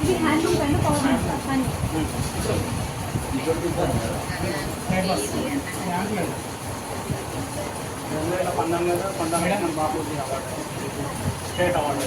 ఇది హ్యాండ్లూమ్ పైన పవర్ కానీ బాబు స్టేట్ అవార్డు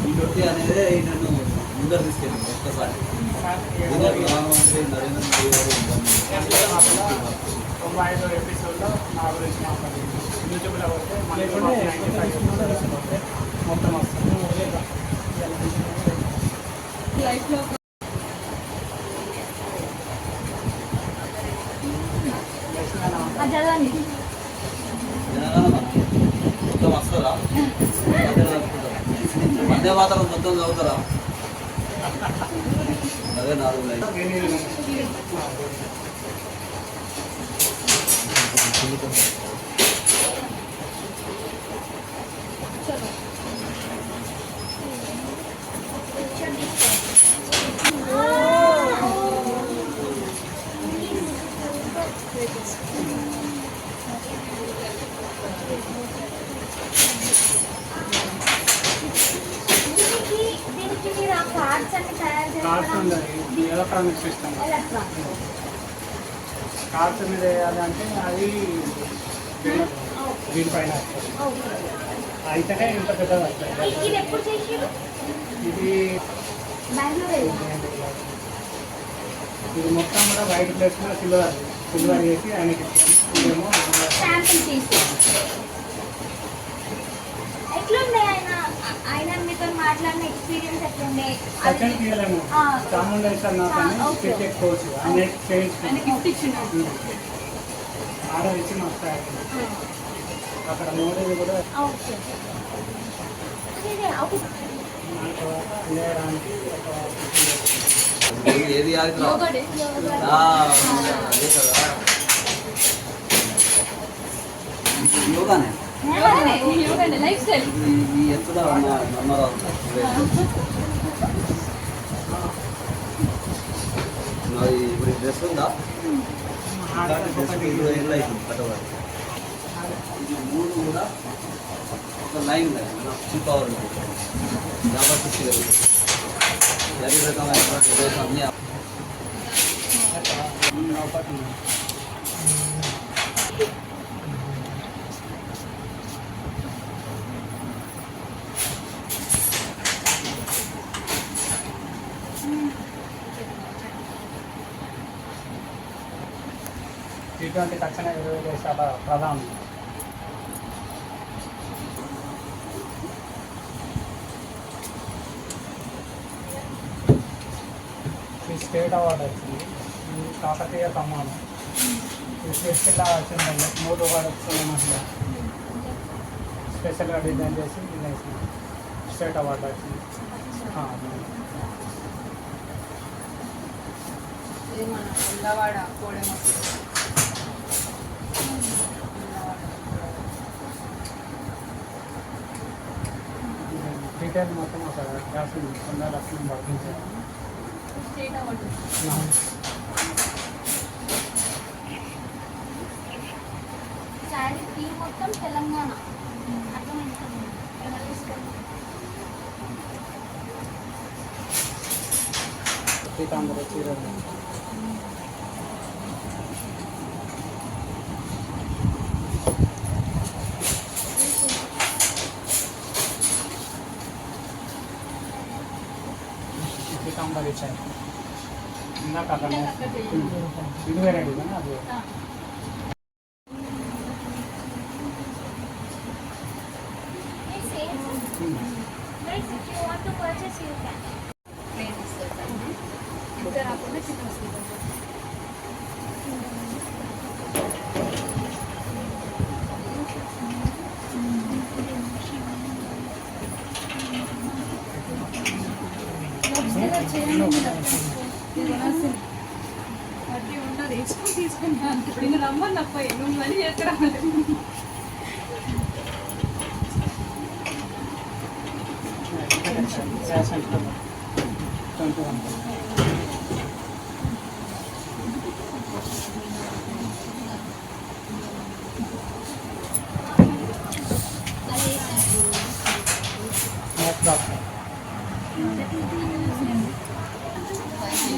ఈ అనేది నన్ను ముందరు తీసుకెళ్ళింది ఒక్కసారి ప్రధానమంత్రి నరేంద్ర మోడీ గారు 95 ఎపిసోడ్లో నా గురించి మాట్లాడింది యూట్యూబ్లో వస్తే మొత్తం వస్తుంది లైఫ్లో చదవండి మొత్తం వస్తారా వందే మాత్రం మొత్తం చదువుతారా అదే 4 లైన్లు ఎలక్ట్రానిక్ సిస్టమ్ కార్డ్స్ మీద వేయాలంటే అది దీనిపైన అయితే ఇంత పెద్దగా వస్తాయి. ఇది ఇది మొత్తం కూడా వైట్ ప్లేస్ మీద సిల్వర్ చేసి ఆయనకి ఇదేమో మాట్లాడిన ఎక్స్పీరియన్స్ ఎట్లుండే సెకండ్ తీయలేము చాముండేశ్వర్ నాకు క్రికెట్ కోచ్ ఆయన చేయించుకున్నాను ఆర్డర్ ఇచ్చి మాకు అక్కడ మోడీ కూడా లేయడానికి ఏది యోగానే లైఫ్ స్టైల్ ఎక్కడ నమ్మరావు మరి ఇప్పుడు డ్రెస్ ఉందా ఎట్లా అవుతుంది కట్టవాలి ఇది 3 కూడా ఒక లైన్ ఫుల్ పవర్ ఉంటుంది కాబట్టి అదే రకమైనటువంటి డ్రెస్ అన్నీ ఇటువంటి తక్షణ 20 దేశాల ప్రధాని ఈ స్టేట్ అవార్డు వచ్చింది. ఈ కాకతీయ కమ్మాను ఈ స్పెషల్గా వచ్చిందండి 3 అవార్డు మహిళ స్పెషల్గా డిజైన్ చేసి స్టేట్ అవార్డు వచ్చింది. డీటెయిల్ మొత్తం ఒక గ్యాస్ 100 లక్షలు పడుతుంది. శారీ మొత్తం తెలంగాణ పీతాంబర చీరలు పీతాంబర ఇచ్చారు ఇందాక అక్కడ ఇది వేరే డిజైన్ అది తీసుకుంటాను ఇప్పుడు ఇంకా రమ్మని తప్ప నువ్వు మళ్ళీ ఎక్కడ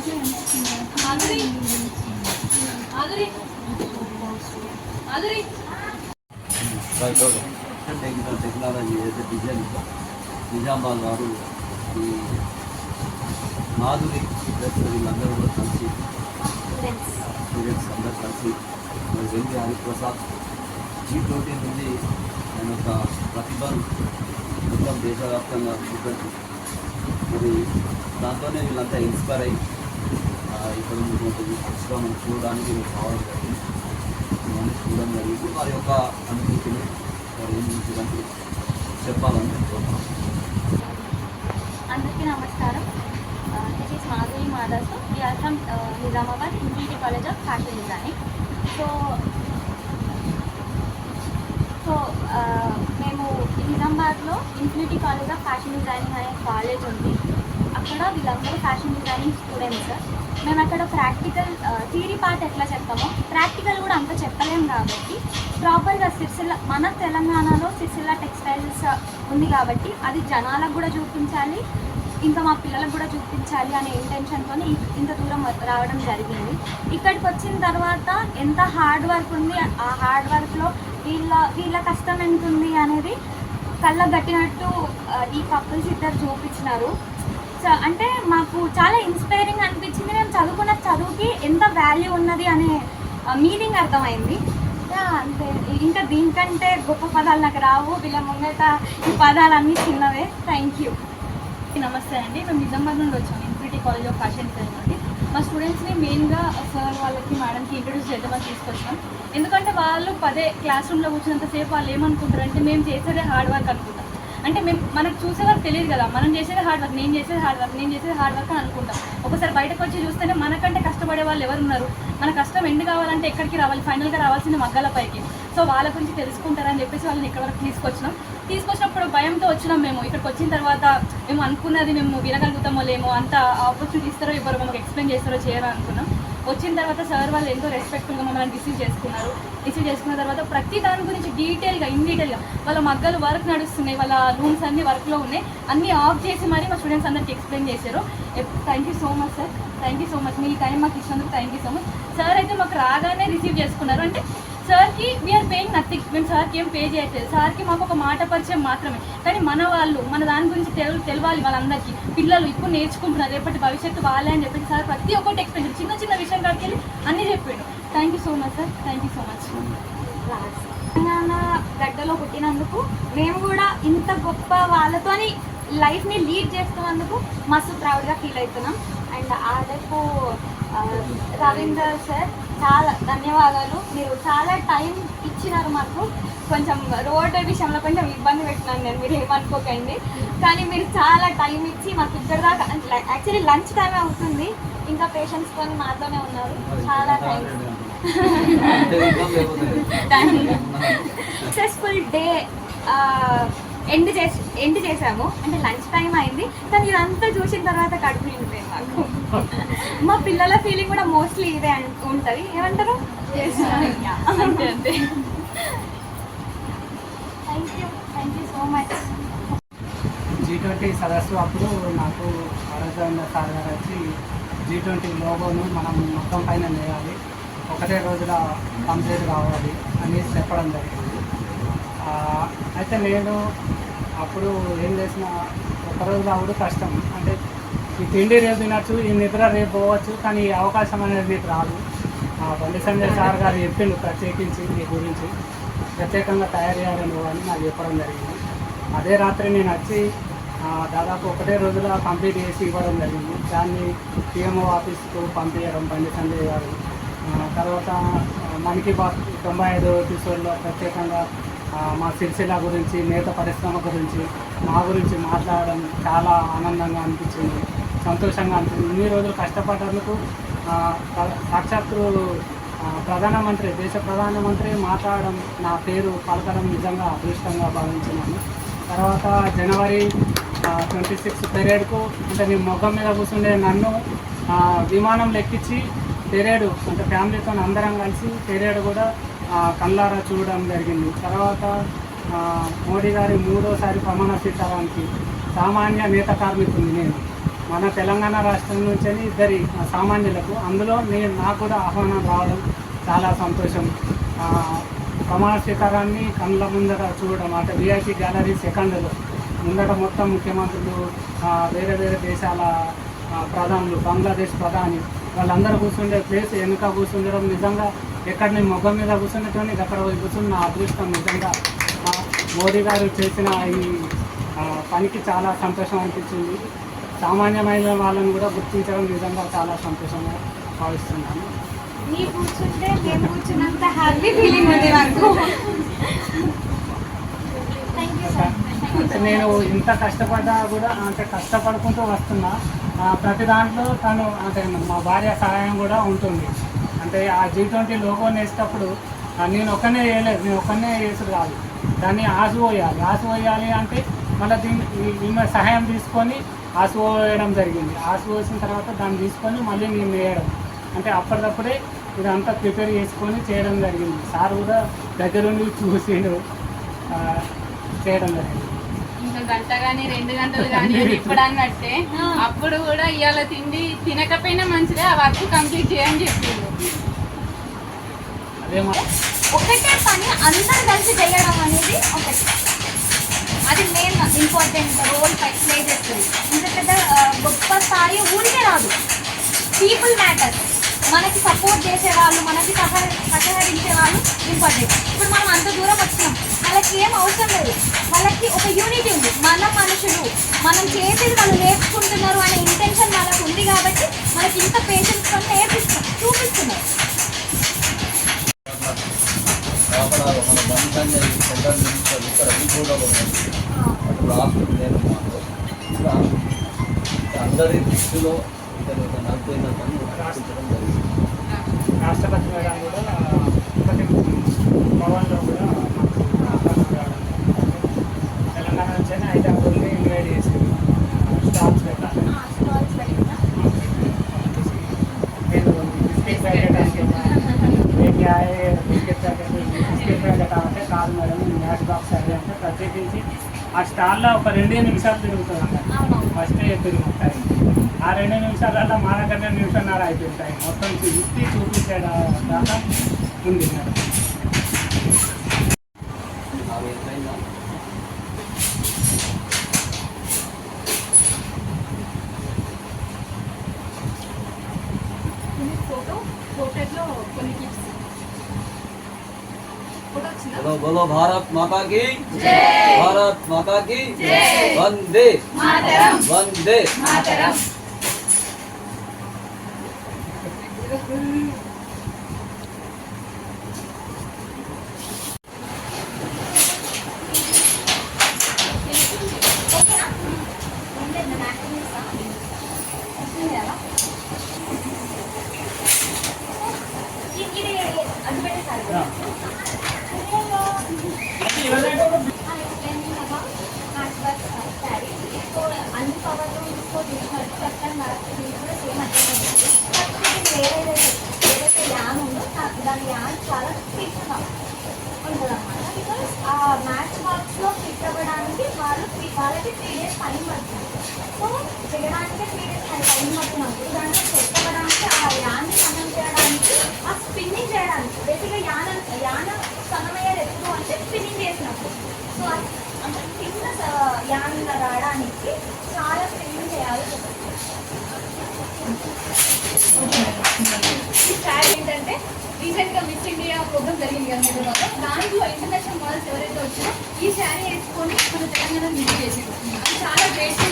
ఆదురి ఆదురి ఆదురి టెక్నాలజీ ఏదైతే డిజైన్ నిజామాబాద్ వారు ఈ మాధురి ప్లస్ వీళ్ళందరూ కూడా కలిసి స్టూడెంట్స్ అందరూ కలిసి మరి వెంకీ హరిప్రసాద్ G20 నుండి ఆయన యొక్క ప్రతిభను మొత్తం దేశవ్యాప్తంగా చూపెట్టి మరి దాంతోనే వీళ్ళంతా ఇన్స్పైర్ అయ్యి ఇక్కడ ఉన్నటువంటి ఎక్స్ట్రా మనం చూడడానికి రావడం జరిగింది ఇవన్నీ చూడడం జరిగింది వారి యొక్క అనుభూతిని వారు ఏం చూపించడానికి చెప్పాలని కోరుతున్నాం. అందరికీ నమస్కారం. This is Madhuri Madhav. We are from Nizamabad Infinity college of Fashion Designing. So మేము నిజామాబాద్లో Infinity college of Fashion Designing అనే కాలేజ్ ఉంది. అక్కడ వీళ్ళందరూ ఫ్యాషన్ డిజైనింగ్ స్టూడెంట్స్. మేము అక్కడ ప్రాక్టికల్ థియరీ పార్ట్ ఎట్లా చెప్తామో ప్రాక్టికల్ కూడా అంత చెప్పలేము కాబట్టి ప్రాపర్గా సిరిసిల్ల మన తెలంగాణలో సిరిసిల్ల టెక్స్టైల్స్ ఉంది కాబట్టి అది జనాలకు కూడా చూపించాలి, ఇంకా మా పిల్లలకు కూడా చూపించాలి అనే ఇంటెన్షన్తో ఇంత దూరం రావడం జరిగింది. ఇక్కడికి వచ్చిన తర్వాత ఎంత హార్డ్ వర్క్ ఉంది, ఆ హార్డ్ వర్క్లో వీళ్ళ కష్టం ఎంత ఉంది అనేది కళ్ళకు గట్టినట్టు ఈ కపుల్స్ ఇద్దరు చూపించినారు. అంటే మాకు చాలా ఇన్స్పైరింగ్ అనిపించింది. మేము చదువుకున్న చదువుకి ఎంత వాల్యూ ఉన్నది అనే మీనింగ్ అర్థమైంది. అంతే, ఇంకా దీనికంటే గొప్ప పదాలు నాకు రావు. వీళ్ళ ముంగట ఈ పదాలన్నీ చిన్నవే. Thank you. నమస్తే అండి. మేము నిజామాబాద్ నుండి వచ్చాము, infinity college of fashion design నుండి. మా స్టూడెంట్స్ని మెయిన్గా సార్ వాళ్ళకి మేడంకి ఇంట్రడ్యూస్ చేద్దామని తీసుకొచ్చాం. ఎందుకంటే వాళ్ళు క్లాస్ రూమ్లో కూర్చున్నంతసేపు వాళ్ళు ఏమనుకుంటారు అంటే మేము చేసేదే హార్డ్ వర్క్ అనుకుంటాం. అంటే మనకు చూసేవారు తెలియదు కదా, మనం చేసేది హార్డ్ వర్క్, నేను చేసేది హార్డ్ వర్క్ అని అనుకుంటాం. ఒకసారి బయటకు వచ్చి చూస్తేనే మనకంటే కష్టపడే వాళ్ళు ఎవరు ఉన్నారు, మన కష్టం ఎండ్ కావాలంటే ఎక్కడికి రావాలి, ఫైనల్గా రావాల్సింది మగ్గాల పైకి. సో వాళ్ళ గురించి తెలుసుకుంటారని చెప్పేసి వాళ్ళని ఇక్కడ వరకు తీసుకొచ్చినప్పుడు భయంతో వచ్చినాం. మేము ఇక్కడికి వచ్చిన తర్వాత మేము అనుకున్నది మేము వినగలుగుతామో లేమో, అంత ఆపర్చునిటీ ఇస్తారో ఇవ్వరో, మనకు ఎక్స్ప్లెయిన్ చేస్తారో చేయరో అనుకున్నాం. వచ్చిన తర్వాత సార్ వాళ్ళు ఎంతో రెస్పెక్ట్ఫుల్గా మమ్మల్ని రిసీవ్ చేసుకున్న తర్వాత ప్రతి దాని గురించి ఇన్ డీటెయిల్గా వాళ్ళ మగ్గలు వర్క్ నడుస్తున్నాయి, వాళ్ళ రూమ్స్ అన్నీ వర్క్లో ఉన్నాయి, అన్నీ ఆఫ్ చేసి మరి మా స్టూడెంట్స్ అందరికీ ఎక్స్ప్లెయిన్ చేశారు. Thank you so much sir, thank you so much. Me time మాకు ఇచ్చినందుకు thank you so much. Sir అయితే మాకు రాగానే రిసీవ్ చేసుకున్నారు. అంటే సార్కి వీఆర్ పేయింగ్ నథింగ్, మేము సార్కి ఏం పే చేయట్లేదు. సార్కి మాకు ఒక మాట పరిచయం మాత్రమే, కానీ మన దాని గురించి తెలియాలి వాళ్ళందరికీ. పిల్లలు ఇప్పుడు నేర్చుకుంటున్నారు, రేపటి భవిష్యత్తు వాళ్ళే అని చెప్పి సార్ ప్రతి ఒక్కటి ఎక్స్ప్లెయిన్ చిన్న విషయం కాడికి వెళ్ళి అన్నీ చెప్పిండు. Thank you so much sir, thank you so much. Telangana గడ్డలో పుట్టినందుకు మేము కూడా ఇంత గొప్ప వాళ్ళతోని లైఫ్ని లీడ్ చేస్తున్నందుకు మస్తు ప్రౌడ్గా ఫీల్ అవుతున్నాం. అండ్ ఆడపు రవీందర్ సార్ చాలా ధన్యవాదాలు. మీరు చాలా టైం ఇచ్చినారు మాకు. కొంచెం రోడ్ విషయంలో కొంచెం ఇబ్బంది పెట్టినాను నేను, మీరు ఏమనుకోకండి. కానీ మీరు చాలా టైం ఇచ్చి మాకు ఇక్కడ దాకా, యాక్చువల్లీ లంచ్ టైం అవుతుంది, ఇంకా పేషెంట్స్తో మాతోనే ఉన్నారు. చాలా థ్యాంక్స్. సక్సెస్ఫుల్ డే ఎండ్ చేసాము. అంటే లంచ్ టైం అయింది, కానీ ఇదంతా చూసిన తర్వాత కడుపు నిండిపోయింది మాకు. మా పిల్లల ఫీలింగ్ కూడా మోస్ట్లీ ఇదే ఉంటుంది. ఏమంటారు? అంతే అంతే. Thank you so much. G20 సదస్సు అప్పుడు నాకు ఆరోగ్యంగా సార్ గారు వచ్చి G20 లోగోను మనం మొత్తం పైన వేయాలి, ఒకటే రోజులో కంప్లీట్ కావాలి అని చెప్పడం జరిగింది. అయితే నేను అప్పుడు ఏం చేసిన, ఒక రోజు రావడం కష్టం. అంటే ఈ తిండి రేపు తినచ్చు, ఈ నిద్ర రేపు పోవచ్చు, కానీ ఈ అవకాశం అనేది మీకు రాదు. బండి సంజయ్ సార్ గారు చెప్పిండు ప్రత్యేకించి మీ గురించి ప్రత్యేకంగా తయారు చేయాలని అని నాకు చెప్పడం జరిగింది. అదే రాత్రి నేను వచ్చి దాదాపు ఒకటే రోజులో కంప్లీట్ చేసి ఇవ్వడం జరిగింది. దాన్ని పిఎంఓ ఆఫీస్కు పంపించడం బండి సంజయ్ గారు. తర్వాత మన్ కీ బాత్ 95వ ఎపిసోడ్లో ప్రత్యేకంగా మా సిరిసిల్ల గురించి, నేత పరిశ్రమ గురించి, మా గురించి మాట్లాడడం చాలా ఆనందంగా అనిపించింది, సంతోషంగా అనిపించింది. ఇన్ని రోజులు కష్టపడ్డందుకు సాక్షాత్తు ప్రధానమంత్రి, దేశ ప్రధానమంత్రి మాట్లాడడం, నా పేరు పలకడం నిజంగా అదృష్టంగా భావించినాను. తర్వాత జనవరి 26 పెరేడ్కు, అంటే నేను మొగ్గం మీద కూర్చుండే నన్ను విమానంలో ఎక్కించి పెరేడు, అంటే ఫ్యామిలీతో అందరం కలిసి పెరేడు కూడా కళ్ళారా చూడడం జరిగింది. తర్వాత మోడీ గారి 3వ సారి ప్రమాణ స్వీకారానికి సామాన్య నేత కార్మికుడిని నేను మన తెలంగాణ రాష్ట్రం నుంచి ఇద్దరి సామాన్యులకు, అందులో నాకు కూడా ఆహ్వానం రావడం చాలా సంతోషం. ప్రమాణ స్వీకారాన్ని కళ్ళ ముందర చూడడం, అంటే విఐపి గ్యాలరీ సెకండ్లో ముందట మొత్తం ముఖ్యమంత్రులు, వేరే వేరే దేశాల ప్రధానులు, బంగ్లాదేశ్ ప్రధాని వాళ్ళందరూ కూర్చుండే ప్లేస్ వెనుక కూర్చుండడం నిజంగా ఎక్కడ నేను మొగ్గం మీద కూర్చున్నటువంటి అక్కడ పోయి కూర్చున్న నా అదృష్టం. నిజంగా మోడీ గారు చేసిన ఈ పనికి చాలా సంతోషం అనిపించింది. సామాన్యమైన వాళ్ళని కూడా గుర్తించడం నిజంగా చాలా సంతోషంగా భావిస్తున్నాను. నీ కూర్చుంటే మేము కూర్చున్నంత హ్యాపీ ఫీలింగ్ ఉంది నాకు. Thank you sir. నేను ఇంత కష్టపడ్డా కూడా, అంటే కష్టపడుకుంటూ వస్తున్నా. ప్రతి దాంట్లో తను, అంటే మా భార్య సహాయం కూడా ఉంటుంది. అంటే ఆ G20 లోగోని వేసేటప్పుడు నేను ఒక్కనే వేయలేదు, నేను ఒక్కనే వేసుడు కాదు, దాన్ని ఆసు పోయాలి అంటే మళ్ళీ ఈమె సహాయం తీసుకొని ఆసు వేయడం జరిగింది. ఆసు వేసిన తర్వాత దాన్ని తీసుకొని మళ్ళీ నేను వేయడం, అంటే అప్పటికప్పుడే ఇదంతా ప్రిపేర్ చేసుకొని చేయడం జరిగింది. సార్ కూడా దగ్గరుండి చూసిండు, చేయడం జరిగింది. ఇంకా గంట కానీ 2 గంటలు కానీ ఇప్పుడు అన్నట్టే అప్పుడు కూడా ఇవాళ తిండి తినకపోయినా మంచిదే, ఆ వర్క్ కంప్లీట్ చేయని చెప్పిండు. అదే ఒకటే పని అందరూ కలిసి చేయడం అనేది ఒకటి, అది మెయిన్ ఇంపార్టెంట్ రోల్ ప్లే చేస్తుంది. ఇంత పెద్ద గొప్ప స్థాయి ఊరికే రాదు, పీపుల్ మ్యాటర్. మనకి సపోర్ట్ చేసేవాళ్ళు, మనకి సహకరించే వాళ్ళు ఇంపార్టెంట్. ఇప్పుడు మనం అంత దూరం వచ్చినాం, వాళ్ళకి ఏం అవసరం లేదు, వాళ్ళకి ఒక యూనిటీ ఉంది. మన మనుషులు మనం చేసేది వాళ్ళు నేర్చుకుంటున్నారు అనే ఇంటెన్షన్ వాళ్ళకు ఉంది కాబట్టి మనకి ఇంత పేషెన్స్తో చూపిస్తున్నారు. మన బంధాన్ని సెంటర్ ఇక్కడ కూడా అప్పుడు హాస్పిటల్ నేను అందరి దృష్టిలో ఇతను నడిపోయిన పని రాష్ట్రం జరిగింది. రాష్ట్రపతి మేడం కూడా ప్రతి భవన్లో కూడా తెలంగాణ నుంచి 5 మందిని ఇన్వైట్ చేసి స్టాల్స్ పెట్టాలి. నేను బిస్కెట్ ప్యాకెట్ బిస్కెట్ ప్యాకెట్ అంటే కాదు మేడం, మ్యాచ్ బాక్స్ అది అంటే ప్రత్యేకించి ఆ స్టాల్లో ఒక 2 నిమిషాలు తిరుగుతుంది అన్నమాట. ఫస్ట్ తిరుగుతాయి, ఆ 2 నిమిషాలలో మా దగ్గర 2 నిమిషాలన్నర అయిపోతాయి. మొత్తం ఇప్పి చూపించే దాకా ఉంది మేడం. ఫోటోలో కొన్ని టిప్స్. ఫోటో వచ్చిందా? बोलो बोलो भारत माता की जय, भारत माता की जय, वंदे मातरम, वंदे मातरम. అన్ని కవర్లు ఏదైతే యాన్ ఉందో దాని యాన్ చాలా ఫిట్గా ఉంటుంది అన్నమాట. బికాస్ ఆ మ్యాచ్ బాక్స్లో ఫిట్ అవ్వడానికి వాళ్ళకి 3 days టైం పడుతుంది. సో చేయడానికి 3 days టైం పడుతున్నప్పుడు దాంట్లో సెట్ అవ్వడానికి, ఆ యాన్ని సన్నం చేయడానికి, ఆ స్పిన్నింగ్ చేయడానికి, బేసిక్గా యాన సన్నమయ్యేది ఎప్పుడు అంటే స్పిన్నింగ్ చేసినప్పుడు. సో అంటే చిన్న యాన్ రావడానికి చాలా స్పిన్నింగ్ చేయాలి. ఈ శారీ ఏంటంటే రీసెంట్గా మిస్ ఇండియా ప్రోగ్రామ్ జరిగింది కదా హైదరాబాద్లో, దాంట్లో ఇంటర్నేషనల్ మోడల్స్ ఎవరైతే వచ్చారో ఈ శారీ వేసుకొని మన తెలంగాణ విజిట్ చేసారు. అది చాలా గ్రేట్.